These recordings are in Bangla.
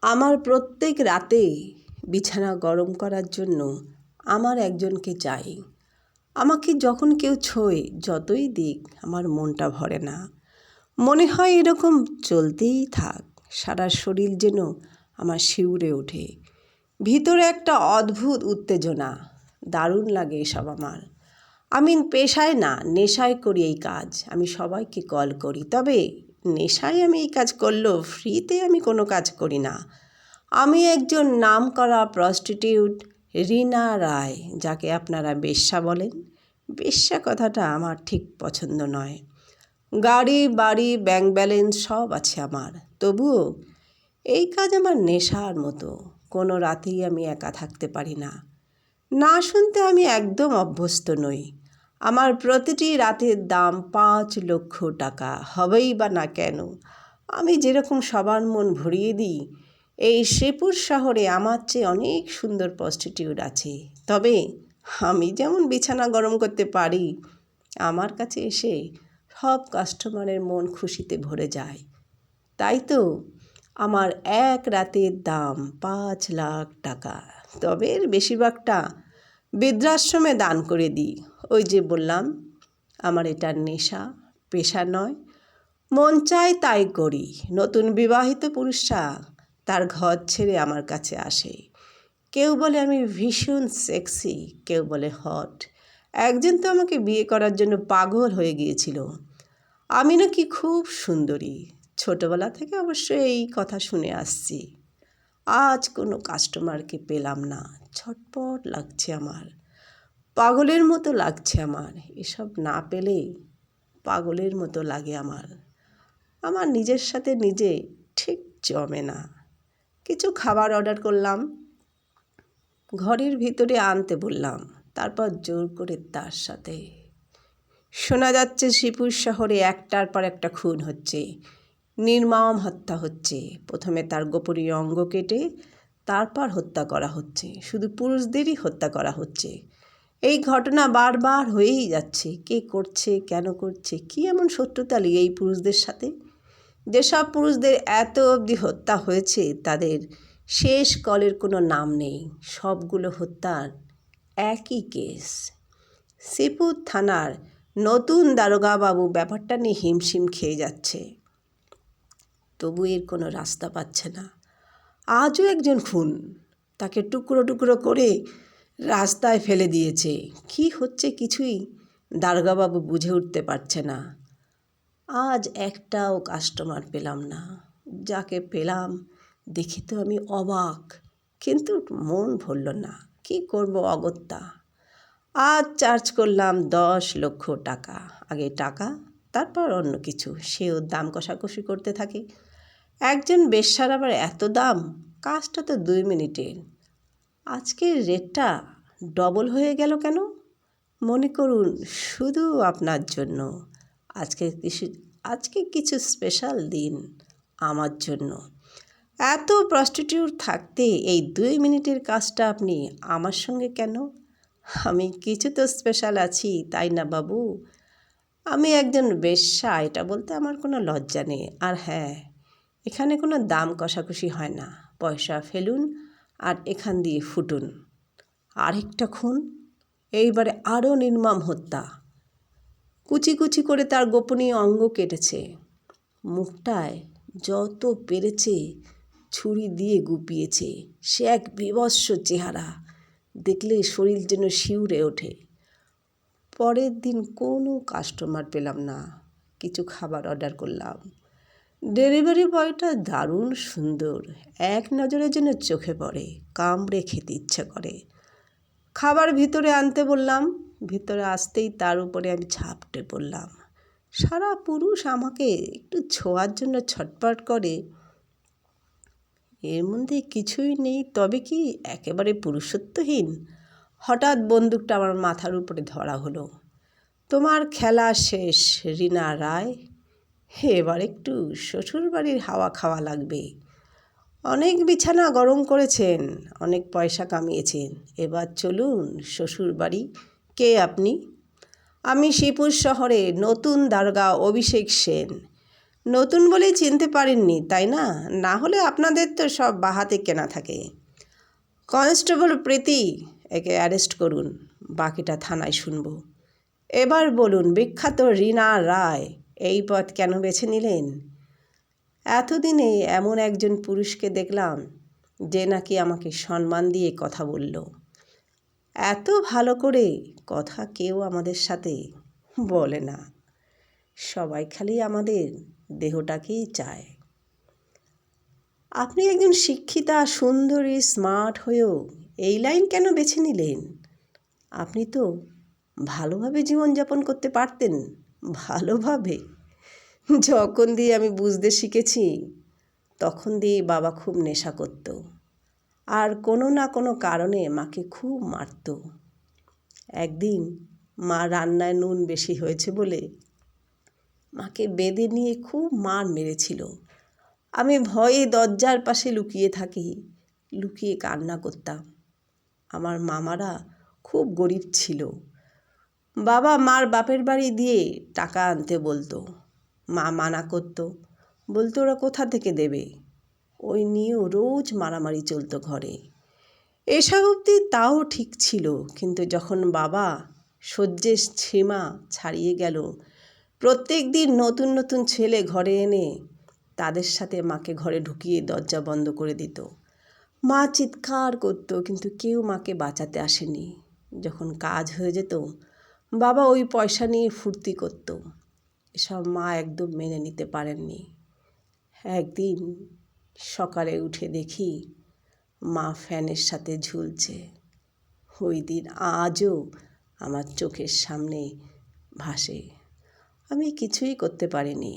আমার প্রত্যেক রাতে বিছানা গরম করার জন্য আমার একজনকে চাই। আমাকে যখন কেউ ছোঁয়, যতই দিক, আমার মনটা ভরে না। মনে হয় এরকম চলতেই থাক। সারা শরীর যেন আমার শিউরে ওঠে। ভিতরে একটা অদ্ভুত উত্তেজনা। দারুণ লাগে এসব আমার। আমি পেশায় না, নেশায় করি এই কাজ। আমি সবাইকে কল করি, তবে নেশায় আমি এই কাজ করলেও ফ্রিতে আমি কোনো কাজ করি না। আমি একজন নামকরা প্রস্টিটিউট, রিনা রায়, যাকে আপনারা বেশ্যা বলেন। বেশ্যা কথাটা আমার ঠিক পছন্দ নয়। গাড়ি, বাড়ি, ব্যাংক ব্যালেন্স সব আছে আমার, তবুও এই কাজ আমার নেশার মতো। কোনো রাতেই আমি একা থাকতে পারি না। না শুনতে আমি একদম অভ্যস্ত নই। আমার প্রতিটি রাতের দাম 5 লক্ষ টাকা হবেই বা না কেন। আমি যেরকম সবার মন ভরিয়ে দিই, এই শ্রীপুর শহরে আমার চেয়ে অনেক সুন্দর প্রস্টিটিউট আছে। তবে আমি যেমন বিছানা গরম করতে পারি, আমার কাছে এসে সব কাস্টমারের মন খুশিতে ভরে যায়। তাই তো আমার এক রাতের দাম 5 লাখ টাকা। তবে এর বেশিরভাগটা বৃদ্ধাশ্রমে দান করে দিই। ওই যে বললাম, আমার এটা নেশা, পেশা নয়। মন চায় তাই করি। নতুন বিবাহিত পুরুষরা তার ঘর ছেড়ে আমার কাছে আসে। কেউ বলে আমি ভীষণ সেক্সি, কেউ বলে হট। একজন তো আমাকে বিয়ে করার জন্য পাগল হয়ে গিয়েছিল। আমি নাকি খুব সুন্দরী। ছোটবেলা থেকে অবশ্য এই কথা শুনে আসছি। আজ কোনো কাস্টমারকে পেলাম না। ছটপট লাগছে আমার, পাগলের মতো লাগছে আমার। এসব না পেলে পাগলের মতো লাগে আমার। আমার নিজের সাথে নিজে ঠিক জমে না। কিছু খাবার অর্ডার করলাম, ঘরের ভিতরে আনতে বললাম, তারপর জোর করে তার সাথে। শোনা যাচ্ছে শ্রীপুর শহরে একটার পর একটা খুন হচ্ছে, নির্মম হত্যা হচ্ছে। প্রথমে তার গোপনীয় অঙ্গ কেটে তারপর হত্যা করা হচ্ছে। শুধু পুরুষদেরই হত্যা করা হচ্ছে। এই ঘটনা বারবার হয়েই যাচ্ছে। কে করছে, কেন করছে, কী এমন শত্রুতা লিগে এই পুরুষদের সাথে? যেসব পুরুষদের এত অবধি হত্যা হয়েছে, তাদের শেষ কলের কোনো নাম নেই। সবগুলো হত্যার একই কেস। শ্রীপুর থানার নতুন দারোগাবাবু ব্যাপারটা নিয়ে হিমশিম খেয়ে যাচ্ছে, তবু এর কোনো রাস্তা পাচ্ছে না। আজও একজন খুন, তাকে টুকরো টুকরো করে রাস্তায় ফেলে দিয়েছে। কী হচ্ছে কিছুই দারোগাবাবু বুঝে উঠতে পারছে না। আজ একটাও কাস্টমার পেলাম না। যাকে পেলাম দেখে তো আমি অবাক, কিন্তু মন ভরল না। কী করব অগত্যা। আজ চার্জ করলাম 10 লক্ষ টাকা। আগে টাকা, তারপর অন্য কিছু। সেও দাম কষাকষি করতে থাকে। একজন বেশ্যার আবার এত দাম? কাজটা তো 2 মিনিটের। আজকের রেটটা ডবল হয়ে গেল কেন? মনে করুন শুধু আপনার জন্য। আজকে কিছু স্পেশাল দিন আমার জন্য। এত প্রস্টিটিউট থাকতে এই 2 মিনিটের কাজটা আপনি আমার সঙ্গে কেন? আমি কিছু তো স্পেশাল আছি, তাই না বাবু? আমি একজন বেশ্যা, এটা বলতে আমার কোনো লজ্জা নেই। আর হ্যাঁ, এখানে কোনো দাম কষাকষি হয় না। পয়সা ফেলুন আর এখান দিয়ে ফুটুন। আরেকটা খুন, এইবারে আরও নির্মম হত্যা। কুচি কুচি করে তার গোপনীয় অঙ্গ কেটেছে। মুখটায় যত পেরেছে ছুরি দিয়ে গুপিয়েছে। সে এক বীভৎস চেহারা, দেখলে শরীর যেন শিউরে ওঠে। পরের দিন কোনো কাস্টমার পেলাম না। কিছু খাবার অর্ডার করলাম। ডেলিভারি বয়টা দারুণ সুন্দর, এক নজরে যেন চোখে পড়ে, কামড়ে খেতে ইচ্ছে করে। খাবার ভিতরে আনতে বললাম, ভিতরে আসতেই তার উপরে আমি ঝাপটে পড়লাম। সারা পুরুষ আমাকে একটু ছোঁয়ার জন্য ছটপট করে। এর মধ্যে কিছুই নেই, তবে কি একেবারে পুরুষত্বহীন? হঠাৎ বন্দুকটা আমার মাথার উপরে ধরা হলো। তোমার খেলা শেষ রিনা রায়। এবার একটু শ্বশুরবাড়ির হাওয়া খাওয়া লাগবে। অনেক বিছানা গরম করেছেন, অনেক পয়সা কামিয়েছেন, এবার চলুন শ্বশুরবাড়ি। কে আপনি? আমি শ্রীপুর শহরে নতুন দারোগা অভিষেক সেন। নতুন বলেই চিনতে পারেননি, তাই না? না হলে আপনাদের তো সব বাহাতে কেনা থাকে। কনস্টেবল প্রীতি, একে অ্যারেস্ট করুন, বাকিটা থানায় শুনব। এবার বলুন, বিখ্যাত রীনা রায় এই পথ কেন বেছে নিলেন? এতদিনে এমন একজন পুরুষকে দেখলাম যে নাকি আমাকে সম্মান দিয়ে কথা বলল। এত ভালো করে কথা কেউ আমাদের সাথে বলে না। সবাই খালি আমাদের দেহটাকেই চায়। আপনি একজন শিক্ষিতা, সুন্দরী, স্মার্ট হয়েও এই লাইন কেন বেছে নিলেন? আপনি তো ভালোভাবে জীবনযাপন করতে পারতেন। ভালোভাবে? যখন দিয়ে আমি বুঝতে শিখেছি তখন দিয়ে বাবা খুব নেশা করত, আর কোনো না কোনো কারণে মাকে খুব মারত। একদিন মা রান্নায় নুন বেশি হয়েছে বলে মাকে বেঁধে নিয়ে খুব মার মেরেছিল। আমি ভয়ে দরজার পাশে লুকিয়ে থাকি, লুকিয়ে কান্না করতাম। আমার মামারা খুব গরিব ছিল। বাবা মার বাপের বাড়ি দিয়ে টাকা আনতে বলতো, মা মানা করতো, বলতো ওরা কোথা থেকে দেবে। ওই নিয়েও রোজ মারামারি চলতো ঘরে। এসব অবধি তাও ঠিক ছিল, কিন্তু যখন বাবা সহ্যের সীমা ছাড়িয়ে গেল, প্রত্যেক দিন নতুন নতুন ছেলে ঘরে এনে তাদের সাথে মাকে ঘরে ঢুকিয়ে দরজা বন্ধ করে দিত। মা চিৎকার করত, কিন্তু কেউ মাকে বাঁচাতে আসেনি। যখন কাজ হয়ে যেত বাবা ওই পয়সা নিয়ে ফুর্তি করত। এসব মা একদম মেনে নিতে পারেননি। একদিন সকালে উঠে দেখি মা ফ্যানের সাথে ঝুলছে। ওই দিন আজও আমার চোখের সামনে ভাসে। আমি কিছুই করতে পারিনি।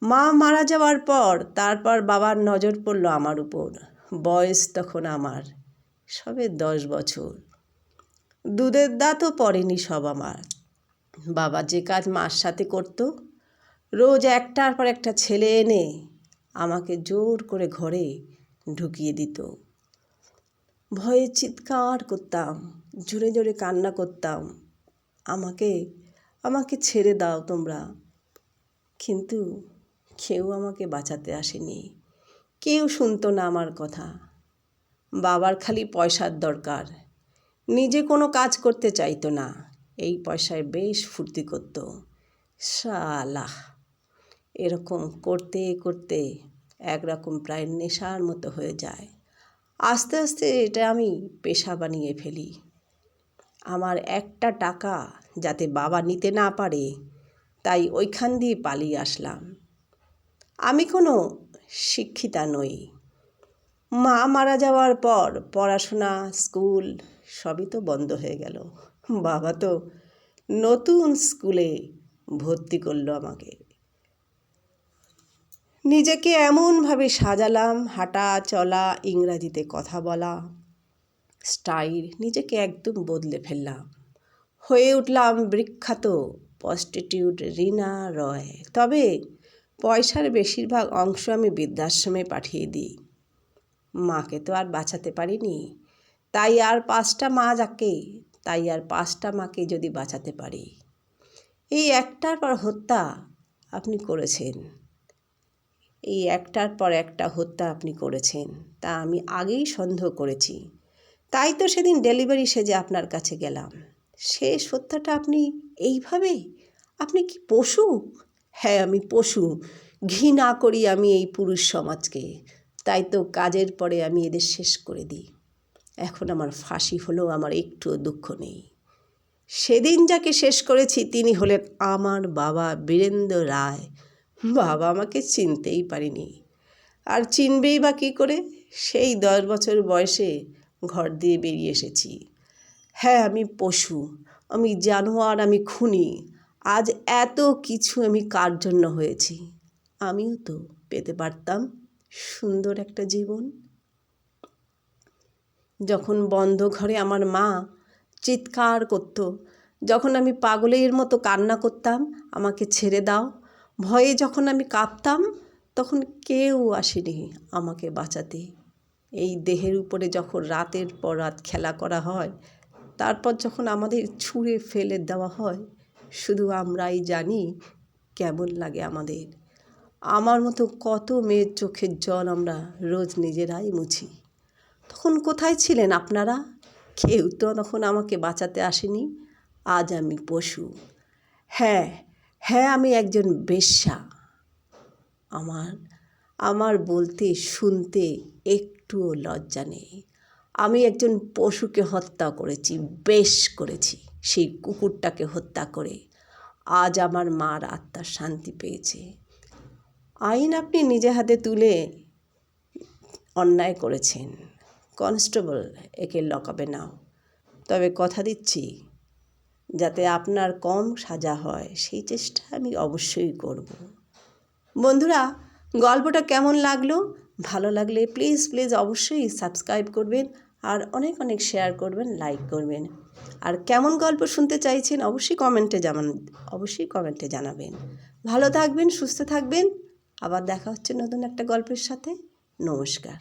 মা মারা যাওয়ার পর তারপর বাবার নজর পড়ল আমার উপর। বয়স তখন আমার সবে 10 বছর। দুধের দাঁতও পড়েনি সব আমার। বাবা যে কাজ মার সাথে করত, রোজ একটার পর একটা ছেলে এনে আমাকে জোর করে ঘরে ঢুকিয়ে দিত। ভয়ে চিৎকার করতাম, জোরে জোরে কান্না করতাম, আমাকে আমাকে ছেড়ে দাও তোমরা। কিন্তু কেউ আমাকে বাঁচাতে আসেনি, কেউ শুনতো না আমার কথা। বাবার খালি পয়সার দরকার, নিজে কোনো কাজ করতে চাইতো না। এই পয়সায় বেশ ফুর্তি করত। শালা, এরকম করতে করতে একরকম প্রায় নেশার মতো হয়ে যায়। আস্তে আস্তে এটা আমি পেশা বানিয়ে ফেলি। আমার একটা টাকা যাতে বাবা নিতে না পারে, তাই ওইখান দিয়ে পালিয়ে আসলাম। আমি কোনো শিক্ষিতা নই। মা মারা যাওয়ার পর পড়াশোনা, স্কুল সবই তো বন্ধ হয়ে গেল। বাবা তো নতুন স্কুলে ভর্তি করলো আমাকে। নিজেকে এমনভাবে সাজালাম, হাঁটা চলা, ইংরাজিতে কথা বলা, স্টাইল, নিজেকে একদম বদলে ফেললাম। হয়ে উঠলাম বিখ্যাত প্রস্টিটিউট রীনা রয়। তবে পয়সার বেশিরভাগ অংশ আমি বৃদ্ধাশ্রমে পাঠিয়ে দিই। মাকে তো আর বাঁচাতে পারিনি, তাই আর পাঁচটা মাকে যদি বাঁচাতে পারি। এই একটার পর হত্যা আপনি করেছেন, এই একটার পর একটা হত্যা আপনি করেছেন, তা আমি আগেই সন্দেহ করেছি। তাই তো সেদিন ডেলিভারি সেজে আপনার কাছে গেলাম। শেষ হত্যাটা আপনি এইভাবে? আপনি কি পশু? হ্যাঁ, আমি পশু। ঘৃণা করি আমি এই পুরুষ সমাজকে। তাই তো কাজের পরে আমি এদের শেষ করে দিই। এখন আমার ফাঁসি হলেও আমার একটুও দুঃখ নেই। সেদিন যাকে শেষ করেছি তিনি হলেন আমার বাবা বীরেন্দ্র রায়। বাবা আমাকে চিনতেই পারিনি, আর চিনবেই বা কী করে? সেই 10 বছর বয়সে ঘর দিয়ে বেরিয়ে এসেছি। হ্যাঁ, আমি পশু, আমি জানোয়ার, আমি খুনি। আজ এত কিছু আমি কার জন্য হয়েছি? আমিও তো পেতে পারতাম সুন্দর একটা জীবন। যখন বন্ধ ঘরে আমার মা চিৎকার করত, যখন আমি পাগলের মতো কান্না করতাম, আমাকে ছেড়ে দাও, ভয়ে যখন আমি কাঁপতাম, তখন কেউ আসেনি আমাকে বাঁচাতে। এই দেহের উপরে যখন রাতের পর রাত খেলা করা হয়, তারপর যখন আমাদের ছুঁড়ে ফেলে দেওয়া হয়, শুধু আমরাই জানি কেমন লাগে আমাদের। আমার মতো কত মেয়ের চোখের জল আমরা রোজ নিজেরাই মুছি। তখন কোথায় ছিলেন আপনারা? কেউ তো তখন আমাকে বাঁচাতে আসেনি। আজ আমি পশু। হ্যাঁ হ্যাঁ, আমি একজন বেশ্যা। আমার বলতে শুনতে একটুও লজ্জা নেই। আমি একজন পশুকে হত্যা করেছি, বেশ করেছি। সেই কুকুরটাকে হত্যা করে আজ আমার মার আত্মার শান্তি পেয়েছে। আইন আপনি নিজে হাতে তুলে অন্যায় করেছেন। কনস্টেবল, একে লকআপে নাও। তবে কথা দিচ্ছি, যাতে আপনার কম সাজা হয় সেই চেষ্টা আমি অবশ্যই করব। বন্ধুরা, গল্পটা কেমন লাগলো? ভালো লাগলে প্লিজ অবশ্যই সাবস্ক্রাইব করবেন, আর অনেক অনেক শেয়ার করবেন, লাইক করবেন। আর কেমন গল্প শুনতে চাইছেন অবশ্যই কমেন্টে জানাবেন। ভালো থাকবেন, সুস্থ থাকবেন। আবার দেখা হচ্ছে নতুন একটা গল্পের সাথে। নমস্কার।